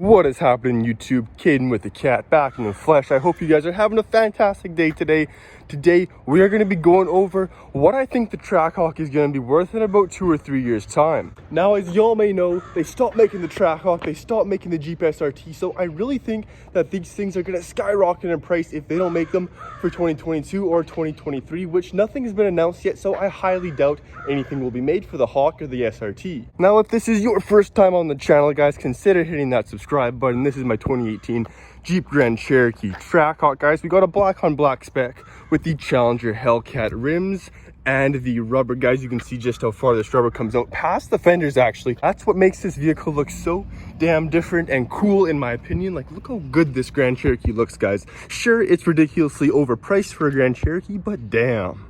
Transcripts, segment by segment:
What is happening, YouTube? Caden with the cat back in the flesh. I hope you guys are having a fantastic day today. Today, we are going to be going over what I think the Trackhawk is going to be worth in about 2 or 3 years' time. Now, as y'all may know, they stopped making the Trackhawk, they stopped making the Jeep SRT, so I really think that these things are going to skyrocket in price if they don't make them for 2022 or 2023, which nothing has been announced yet, so I highly doubt anything will be made for the Hawk or the SRT. Now, if this is your first time on the channel, guys, consider hitting that subscribe button. This is my 2018 Jeep Grand Cherokee Trackhawk, guys. We got a black on black spec with the Challenger Hellcat rims and the rubber. Guys, you can see just how far this rubber comes out past the fenders. Actually, that's what makes this vehicle look so damn different and cool, in my opinion. Like, look how good this Grand Cherokee looks, guys. Sure, it's ridiculously overpriced for a Grand Cherokee, but damn.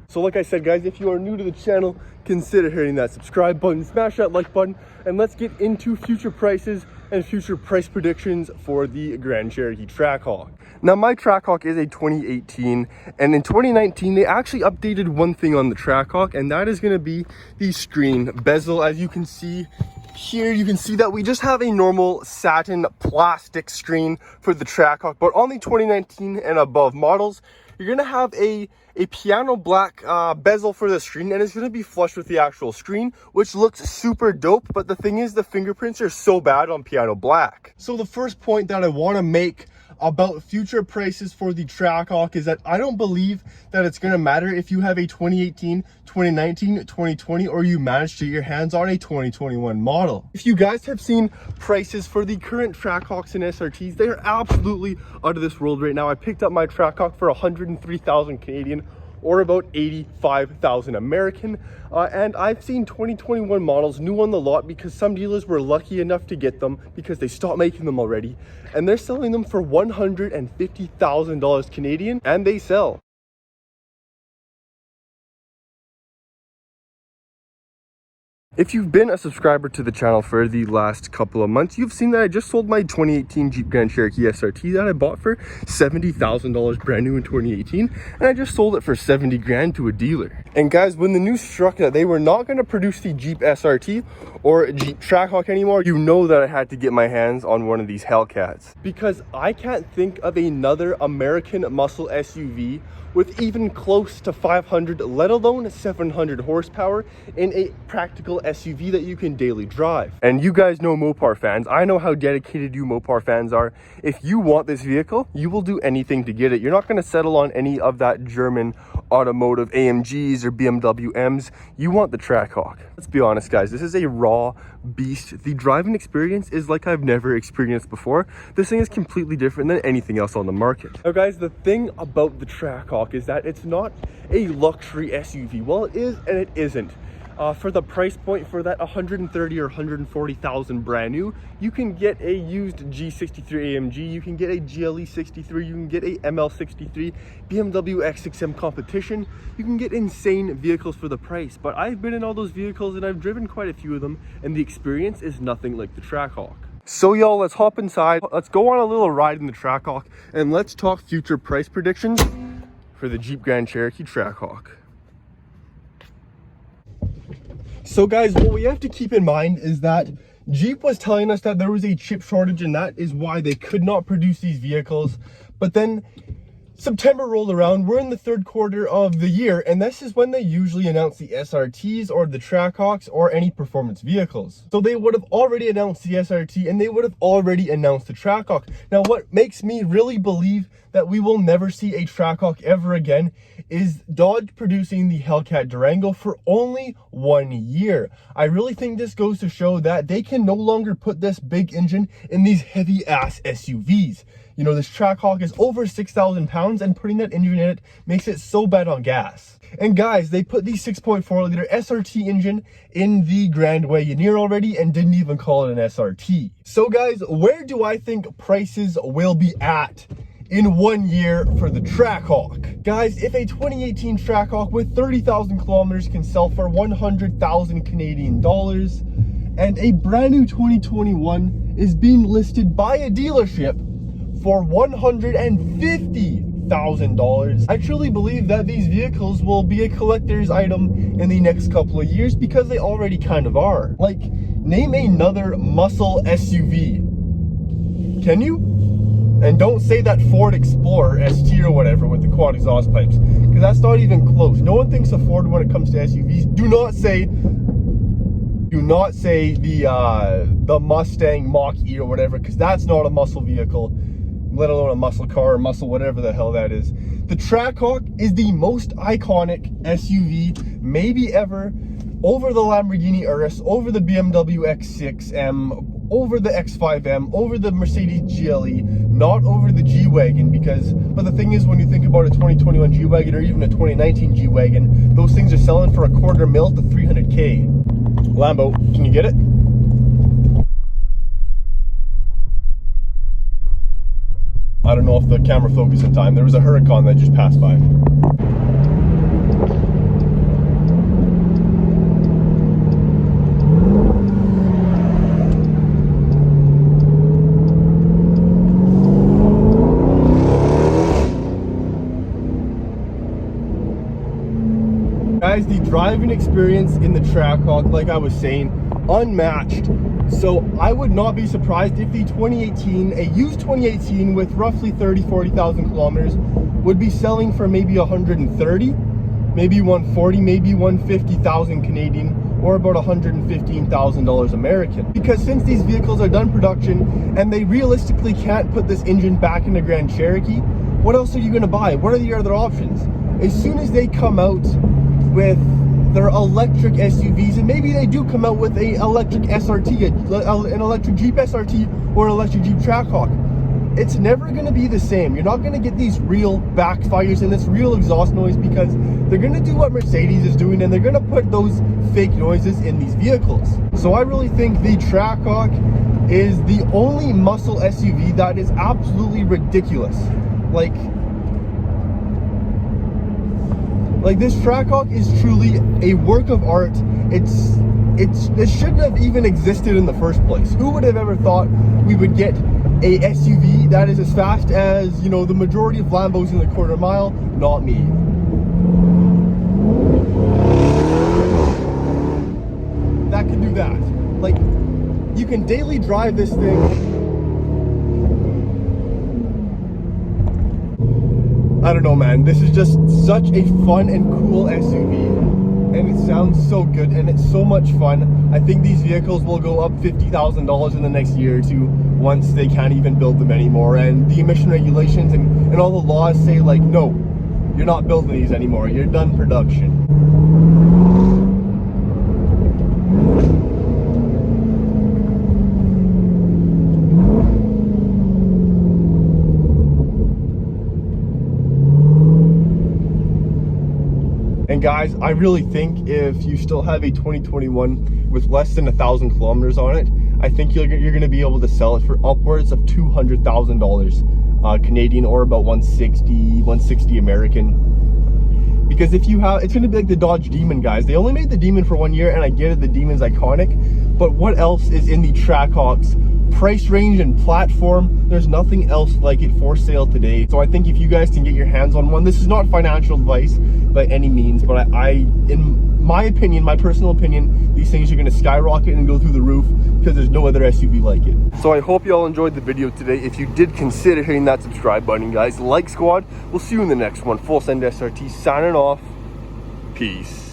So like I said, guys, if you are new to the channel, consider hitting that subscribe button, smash that like button, and let's get into future prices and future price predictions for the Grand Cherokee Trackhawk. Now, my Trackhawk is a 2018, and in 2019, they actually updated one thing on the Trackhawk, and that is going to be the screen bezel. As you can see here, you can see that we just have a normal satin plastic screen for the Trackhawk, but on the 2019 and above models, you're going to have a piano black bezel for the screen, and it's going to be flush with the actual screen, which looks super dope. But the thing is, the fingerprints are so bad on piano black. So the first point that I want to make about future prices for the Trackhawk is that I don't believe that it's going to matter if you have a 2018, 2019, 2020, or you manage to get your hands on a 2021 model. If you guys have seen prices for the current Trackhawks and SRTs, they are absolutely out of this world right now. I picked up my Trackhawk for 103,000 Canadian, or about 85,000 American, and I've seen 2021 models new on the lot because some dealers were lucky enough to get them because they stopped making them already, and they're selling them for $150,000 Canadian, and they sell. If you've been a subscriber to the channel for the last couple of months, you've seen that I just sold my 2018 Jeep Grand Cherokee SRT that I bought for $70,000 brand new in 2018, and I just sold it for 70 grand to a dealer. And guys, when the news struck that they were not going to produce the Jeep SRT or Jeep Trackhawk anymore, you know that I had to get my hands on one of these Hellcats, because I can't think of another American muscle SUV with even close to 500, let alone 700 horsepower in a practical SUV that you can daily drive. And you guys know Mopar fans. I know how dedicated you Mopar fans are. If you want this vehicle, you will do anything to get it. You're not going to settle on any of that German automotive AMGs or BMW M's. You want the Trackhawk. Let's be honest, guys, this is a raw beast. The driving experience is like I've never experienced before. This thing is completely different than anything else on the market. Now, guys, the thing about the Trackhawk is that it's not a luxury SUV. Well, it is and it isn't. For the price point for that 130 or 140,000 brand new, you can get a used G63 AMG, you can get a GLE 63, you can get a ML 63, BMW X6M competition. You can get insane vehicles for the price, but I've been in all those vehicles and I've driven quite a few of them, and the experience is nothing like the Trackhawk. So y'all, let's hop inside, let's go on a little ride in the Trackhawk, and let's talk future price predictions for the Jeep Grand Cherokee Trackhawk. So guys, what we have to keep in mind is that Jeep was telling us that there was a chip shortage, and that is why they could not produce these vehicles. But then September rolled around, we're in the third quarter of the year, and this is when they usually announce the SRTs or the Trackhawks or any performance vehicles. So they would have already announced the SRT and they would have already announced the Trackhawk. Now, what makes me really believe that we will never see a Trackhawk ever again is Dodge producing the Hellcat Durango for only 1 year. I really think this goes to show that they can no longer put this big engine in these heavy ass SUVs. You know, this Trackhawk is over 6,000 pounds, and putting that engine in it makes it so bad on gas. And guys, they put the 6.4 liter SRT engine in the Grand Wagoneer already and didn't even call it an SRT. So guys, where do I think prices will be at in 1 year for the Trackhawk? Guys, if a 2018 Trackhawk with 30,000 kilometers can sell for 100,000 Canadian dollars, and a brand new 2021 is being listed by a dealership for $150,000, I truly believe that these vehicles will be a collector's item in the next couple of years, because they already kind of are. Like, name another muscle SUV Can you? And don't say that Ford Explorer ST or whatever with the quad exhaust pipes, because that's not even close. No one thinks of Ford when it comes to SUVs. Do not say the Mustang Mach-E or whatever, because that's not a muscle vehicle, let alone a muscle car or muscle whatever the hell that is. The Trackhawk is the most iconic SUV maybe ever, over the Lamborghini Urus, over the BMW X6M, over the X5M, over the Mercedes GLE, not over the G-Wagon, but the thing is, when you think about a 2021 G-Wagon or even a 2019 G-Wagon, those things are selling for $250,000 to $300K. Lambo, can you get it? I don't know if the camera focused in time. There was a Huracan that just passed by. Guys, the driving experience in the Trackhawk, like I was saying, unmatched. So I would not be surprised if the a used 2018 with roughly 40,000 kilometers would be selling for maybe 130, maybe 140, maybe 150,000 Canadian, or about $115,000 American. Because since these vehicles are done production and they realistically can't put this engine back in the Grand Cherokee, what else are you gonna buy? What are the other options? As soon as they come out with their electric SUVs, and maybe they do come out with a electric SRT, an electric Jeep SRT or an electric Jeep Trackhawk, it's never going to be the same. You're not going to get these real backfires and this real exhaust noise, because they're going to do what Mercedes is doing, and they're going to put those fake noises in these vehicles. So I really think the Trackhawk is the only muscle SUV that is absolutely ridiculous. Like this Trackhawk is truly a work of art. It shouldn't have even existed in the first place. Who would have ever thought we would get a SUV that is as fast as, you know, the majority of Lambos in the quarter mile? Not me. That can do that. Like, you can daily drive this thing. I don't know, man. This is just such a fun and cool SUV, and it sounds so good, and it's so much fun. I think these vehicles will go up $50,000 in the next year or two once they can't even build them anymore, and the emission regulations and all the laws say, like, no, you're not building these anymore. You're done production. And guys, I really think if you still have a 2021 with less than 1,000 kilometers on it, I think you're going to be able to sell it for upwards of $200,000 Canadian, or about 160 American. Because if you have, it's going to be like the Dodge Demon, guys. They only made the Demon for 1 year, and I get it, the Demon's iconic, but what else is in the Trackhawk's price range and platform? There's nothing else like it for sale today. So I think if you guys can get your hands on one, this is not financial advice by any means, but in my opinion, my personal opinion, these things are going to skyrocket and go through the roof, because there's no other SUV like it. So I hope you all enjoyed the video today. If you did, consider hitting that subscribe button, guys. Like squad, we'll see you in the next one. Full Send SRT signing off. Peace.